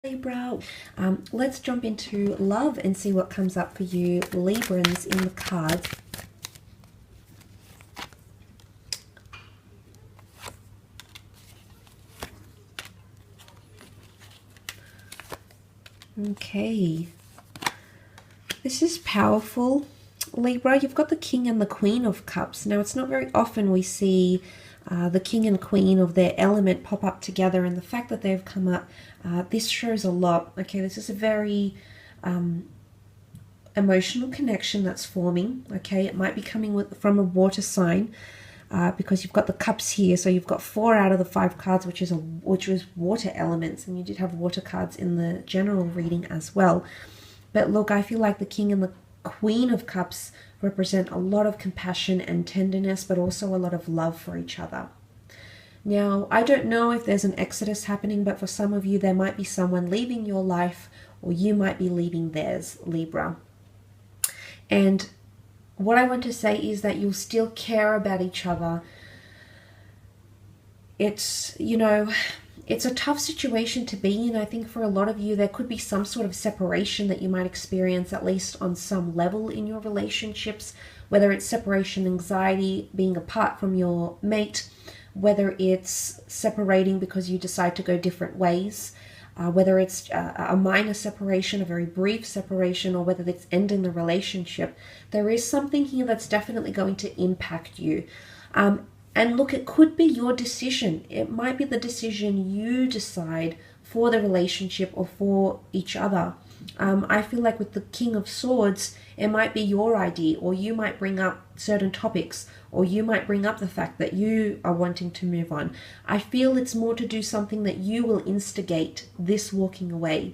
Libra. Let's jump into love and see what comes up for you Librans in the cards. Okay, this is powerful, Libra. You've got the King and the Queen of Cups. Now, it's not very often we see the King and Queen of their element pop up together, and the fact that they've come up, this shows a lot. Okay, this is a very emotional connection that's forming. Okay, it might be coming from a water sign, because you've got the cups here, so you've got 4 out of the 5 cards, which was water elements, and you did have water cards in the general reading as well. But look, I feel like the King and the Queen of Cups represent a lot of compassion and tenderness, but also a lot of love for each other. Now, I don't know if there's an exodus happening, but for some of you, there might be someone leaving your life, or you might be leaving theirs, Libra. And what I want to say is that you'll still care about each other. It's, you know, it's a tough situation to be in. I think for a lot of you, there could be some sort of separation that you might experience, at least on some level in your relationships, whether it's separation anxiety, being apart from your mate, whether it's separating because you decide to go different ways, whether it's a minor separation, a very brief separation, or whether it's ending the relationship. There is something here that's definitely going to impact you. And look, it could be your decision. It might be the decision you decide for the relationship or for each other. I feel like with the King of Swords, it might be your idea, or you might bring up certain topics, or you might bring up the fact that you are wanting to move on. I feel it's more to do something that you will instigate this walking away.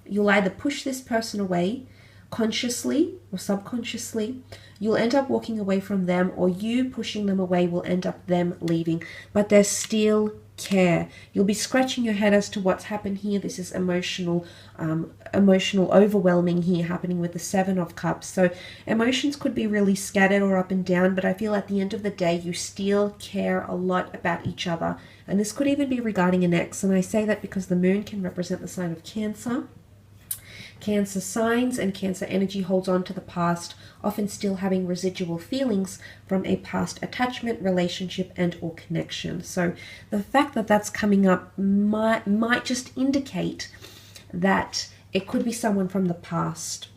You'll either push this person away consciously or subconsciously. You'll end up walking away from them, or you pushing them away will end up them leaving. But there's still care. You'll be scratching your head as to what's happened here. This is emotional overwhelming here happening with the 7 of Cups. So emotions could be really scattered or up and down, but I feel at the end of the day you still care a lot about each other. And this could even be regarding an ex, and I say that because the moon can represent the sign of Cancer. Cancer signs and Cancer energy holds on to the past, often still having residual feelings from a past attachment, relationship, and or connection. So the fact that that's coming up might just indicate that it could be someone from the past.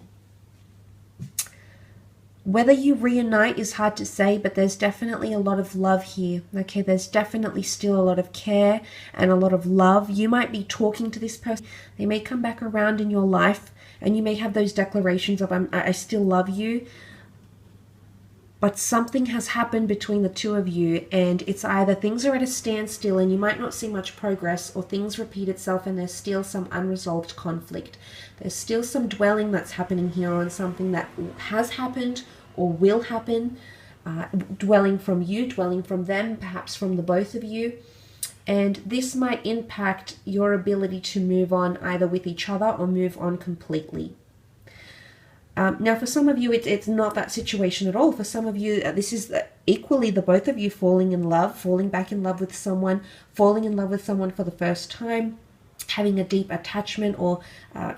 Whether you reunite is hard to say, but there's definitely a lot of love here. Okay, there's definitely still a lot of care and a lot of love. You might be talking to this person. They may come back around in your life, and you may have those declarations of, I still love you. But something has happened between the two of you, and it's either things are at a standstill and you might not see much progress, or things repeat itself and there's still some unresolved conflict. There's still some dwelling that's happening here on something that has happened or will happen, dwelling from you, dwelling from them, perhaps from the both of you. And this might impact your ability to move on either with each other or move on completely. Now, for some of you, it's not that situation at all. For some of you, this is equally the both of you falling in love, falling back in love with someone, falling in love with someone for the first time, having a deep attachment or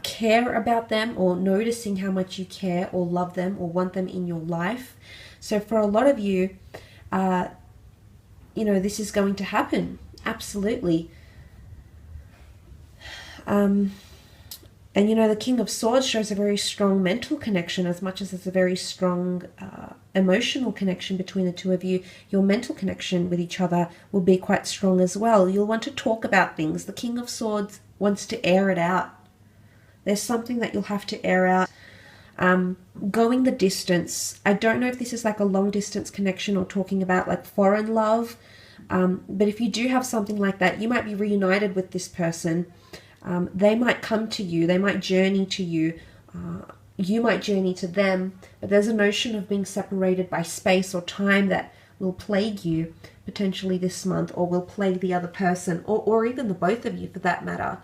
care about them, or noticing how much you care or love them or want them in your life. So for a lot of you, you know, this is going to happen. Absolutely. And you know, the King of Swords shows a very strong mental connection as much as there's a very strong emotional connection between the two of you. Your mental connection with each other will be quite strong as well. You'll want to talk about things. The King of Swords wants to air it out. There's something that you'll have to air out. Going the distance. I don't know if this is like a long distance connection or talking about like foreign love. But if you do have something like that, you might be reunited with this person. They might come to you, they might journey to you, you might journey to them, but there's a notion of being separated by space or time that will plague you potentially this month, or will plague the other person, or even the both of you for that matter.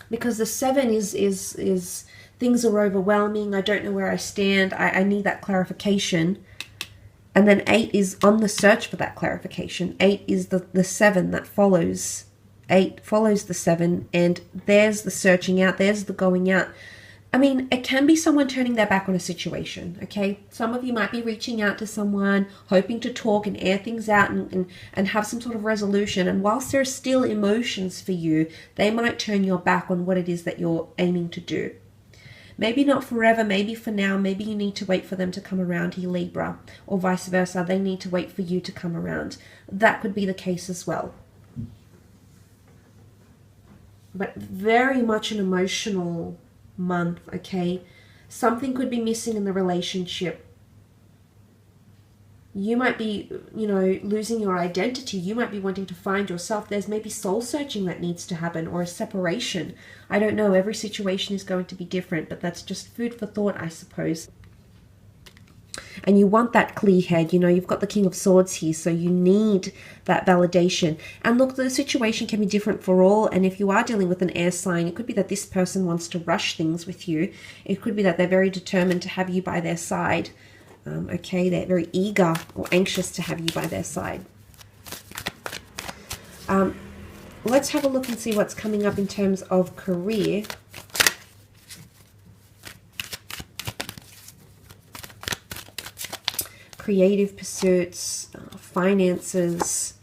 Because the 7 is things are overwhelming, I don't know where I stand, I need that clarification. And then 8 is on the search for that clarification. 8 is the 7 that follows. 8 follows the 7, and there's the searching out, there's the going out. I mean, it can be someone turning their back on a situation, okay? Some of you might be reaching out to someone, hoping to talk and air things out and have some sort of resolution. And whilst there's still emotions for you, they might turn your back on what it is that you're aiming to do. Maybe not forever, maybe for now, maybe you need to wait for them to come around here, Libra, or vice versa. They need to wait for you to come around. That could be the case as well. But very much an emotional month, okay? Something could be missing in the relationship. You might be, losing your identity. You might be wanting to find yourself. There's maybe soul searching that needs to happen, or a separation. I don't know. Every situation is going to be different, but that's just food for thought, I suppose. And you want that clear head. You've got the King of Swords here, so you need that validation. And look, the situation can be different for all. And if you are dealing with an air sign, it could be that this person wants to rush things with you. It could be that they're very determined to have you by their side. Okay, they're very eager or anxious to have you by their side. Let's have a look and see what's coming up in terms of career. Creative pursuits, finances.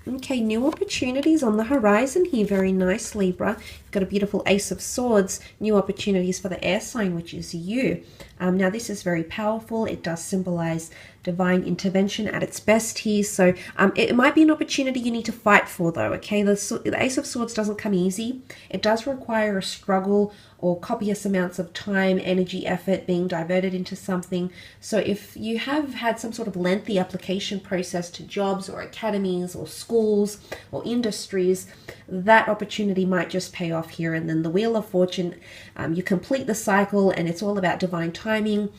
Okay, new opportunities on the horizon here. Very nice, Libra. You've got a beautiful Ace of Swords. New opportunities for the air sign, which is you. Now, this is very powerful. It does symbolize divine intervention at its best here. So it might be an opportunity you need to fight for, though, okay? The Ace of Swords doesn't come easy. It does require a struggle or copious amounts of time, energy, effort being diverted into something. So if you have had some sort of lengthy application process to jobs or academies or schools or industries, that opportunity might just pay off here. And then the Wheel of Fortune, you complete the cycle, and it's all about divine timing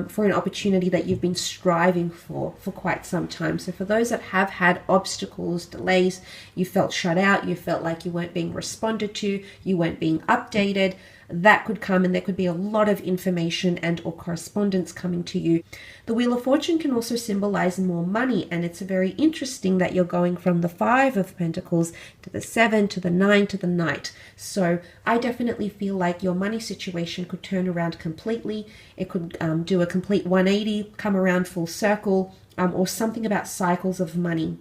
for an opportunity that you've been striving for quite some time. So for those that have had obstacles, delays, you felt shut out, you felt like you weren't being responded to, you weren't being updated, that could come, and there could be a lot of information and or correspondence coming to you. The Wheel of Fortune can also symbolize more money, and it's very interesting that you're going from the 5 of Pentacles to the 7 to the 9 to the Knight. So I definitely feel like your money situation could turn around completely. It could do a complete 180, come around full circle, or something about cycles of money.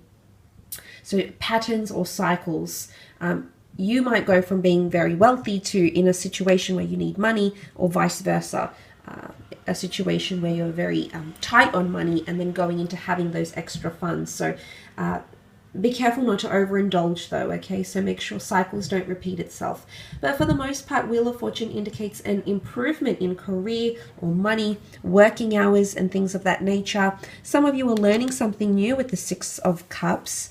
So patterns or cycles. You might go from being very wealthy to in a situation where you need money, or vice versa. A situation where you're very tight on money and then going into having those extra funds. So be careful not to overindulge though, okay? So make sure cycles don't repeat itself. But for the most part, Wheel of Fortune indicates an improvement in career or money, working hours, and things of that nature. Some of you are learning something new with the 6 of Cups.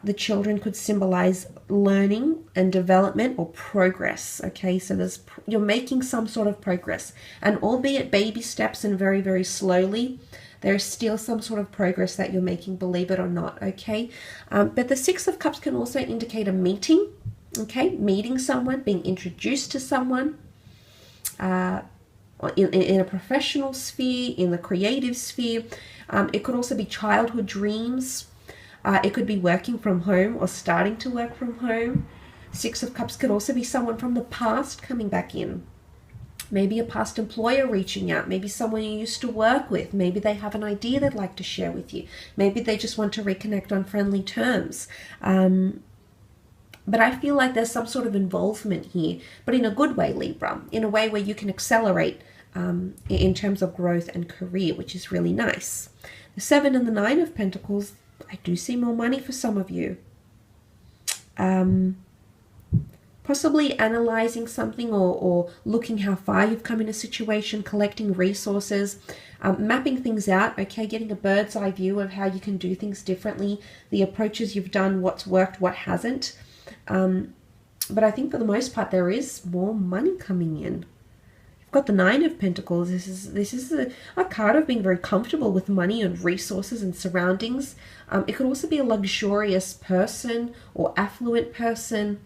The children could symbolize learning and development or progress, okay? So you're making some sort of progress, and albeit baby steps and very, very slowly, there's still some sort of progress that you're making, believe it or not, okay? But the 6 of Cups can also indicate a meeting, okay? Meeting someone, being introduced to someone in a professional sphere, in the creative sphere. It could also be childhood dreams. It could be working from home or starting to work from home. 6 of Cups could also be someone from the past coming back in. Maybe a past employer reaching out. Maybe someone you used to work with. Maybe they have an idea they'd like to share with you. Maybe they just want to reconnect on friendly terms. But I feel like there's some sort of involvement here, but in a good way, Libra, in a way where you can accelerate in terms of growth and career, which is really nice. The 7 and the 9 of Pentacles, I do see more money for some of you. Possibly analyzing something or looking how far you've come in a situation, collecting resources, mapping things out, okay, getting a bird's eye view of how you can do things differently, the approaches you've done, what's worked, what hasn't. But I think for the most part, there is more money coming in. You've got the 9 of Pentacles. This is a card of being very comfortable with money and resources and surroundings. It could also be a luxurious person or affluent person,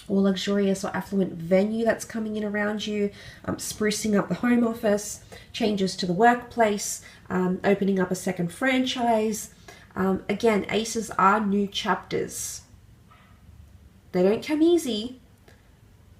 or luxurious or affluent venue that's coming in around you, sprucing up the home office, changes to the workplace, opening up a second franchise. Again, aces are new chapters. They don't come easy.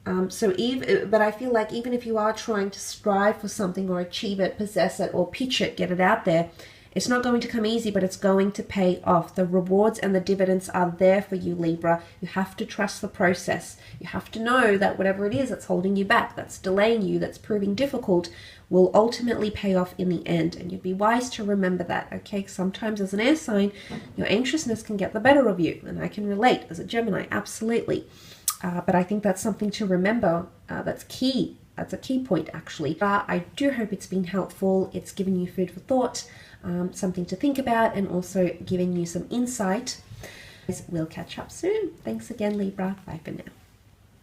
But I feel like even if you are trying to strive for something or achieve it, possess it, or pitch it, get it out there, it's not going to come easy, but it's going to pay off. The rewards and the dividends are there for you, Libra. You have to trust the process. You have to know that whatever it is that's holding you back, that's delaying you, that's proving difficult, will ultimately pay off in the end. And you'd be wise to remember that, okay? Sometimes as an air sign, your anxiousness can get the better of you. And I can relate as a Gemini, absolutely. But I think that's something to remember. That's key. That's a key point, actually. I do hope it's been helpful. It's given you food for thought, something to think about, and also giving you some insight. We'll catch up soon. Thanks again, Libra. Bye for now.